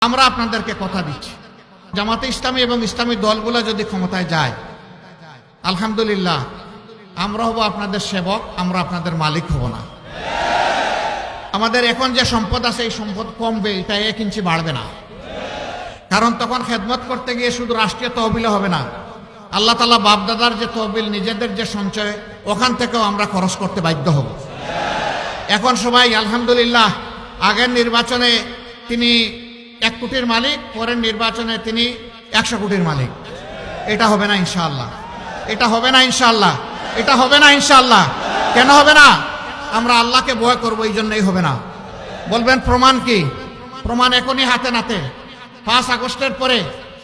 আমরা আপনাদেরকে কথা দিচ্ছি, জামাতে ইসলামী এবং ইসলামী দলগুলো যদি ক্ষমতায় যায়, আলহামদুলিল্লাহ আমরা হব আপনাদের সেবক, আমরা আপনাদের মালিক হব না। আমাদের এখন যে সম্পদ আছে এই সম্পদ কমবে, এটা 1 ইঞ্চি বাড়বে না। কারণ তখন খেদমত করতে গিয়ে শুধু রাষ্ট্রীয় তহবিলে হবে না, আল্লাহ তাআলা বাপদাদার যে তহবিল, নিজেদের যে সঞ্চয়, ওখান থেকেও আমরা খরচ করতে বাধ্য হব। এখন সবাই আলহামদুলিল্লাহ, আগের নির্বাচনে তিনি 1 কোটির মালিক, পরের নির্বাচনে তিনি 100 কোটির মালিক। এটা হবে না ইনশাআল্লাহ, এটা হবে না ইনশাআল্লাহ, এটা হবে না ইনশাআল্লাহ। কেন হবে না? আমরা আল্লাহকে ভয় করবো, এই জন্যই হবে না। বলবেন প্রমাণ কি? প্রমাণ এখনই হাতে নাতে। 5 আগস্টের পরে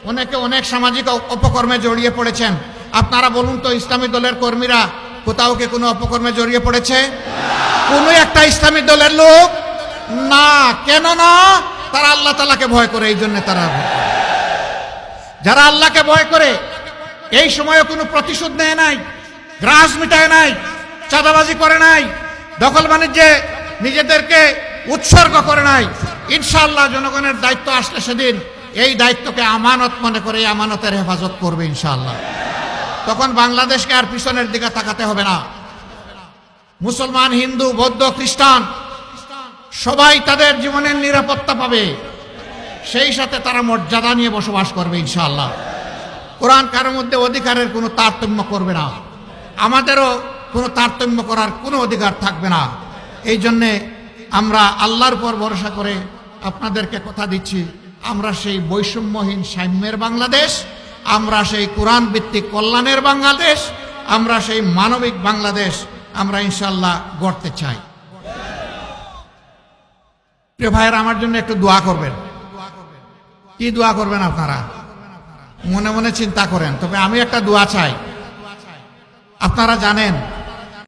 অনেকে অনেক সামাজিক অপকর্মে জড়িয়ে পড়েছেন। আপনারা বলুন তো, ইসলামী দলের কর্মীরা কোথাও কি কোনো অপকর্মে জড়িয়ে পড়েছে? কোনো একটা ইসলামী দলের লোক না। কেন না? তারা আল্লাহ তাআলাকে ভয় করে, এই জন্য তারা। যারা আল্লাহকে ভয় করে এই সময়ে কোনো প্রতিশোধ নেয় নাই, গ্রাস মিটায় নাই, চাঁদাবাজি করে নাই, দখল বাণিজ্যে নিজেদেরকে উৎসর্গ করে নাই, ইনশাআল্লাহ জনগণের দায়িত্ব আসলে সেদিন এই দায়িত্বকে আমানত মনে করে এই আমানতের হেফাজত করবে ইনশাআল্লাহ। তখন বাংলাদেশকে আর পিছনের দিকে তাকাতে হবে না। মুসলমান, হিন্দু, বৌদ্ধ, খ্রিস্টান সবাই তাদের জীবনের নিরাপত্তা পাবে, সেই সাথে তারা মর্যাদা নিয়ে বসবাস করবে ইনশাআল্লাহ। কোরআন কারোর মধ্যে অধিকারের কোনো তারতম্য করবে না, আমাদেরও কোনো তারতম্য করার কোনো অধিকার থাকবে না। এই জন্যে আমরা আল্লাহর উপর ভরসা করে আপনাদেরকে কথা দিচ্ছি, আমরা সেই বৈষম্যহীন সাম্যের বাংলাদেশ, আমরা সেই কোরআন ভিত্তিক কল্যাণের বাংলাদেশ, আমরা সেই মানবিক বাংলাদেশ আমরা ইনশাআল্লাহ গড়তে চাই। প্রিয় ভাইয়েরা, আমার জন্য একটু দোয়া করবেন। কি দোয়া করবেন আপনারা? মনে মনে চিন্তা করেন, তবে আমি একটা দোয়া চাই। আপনারা জানেন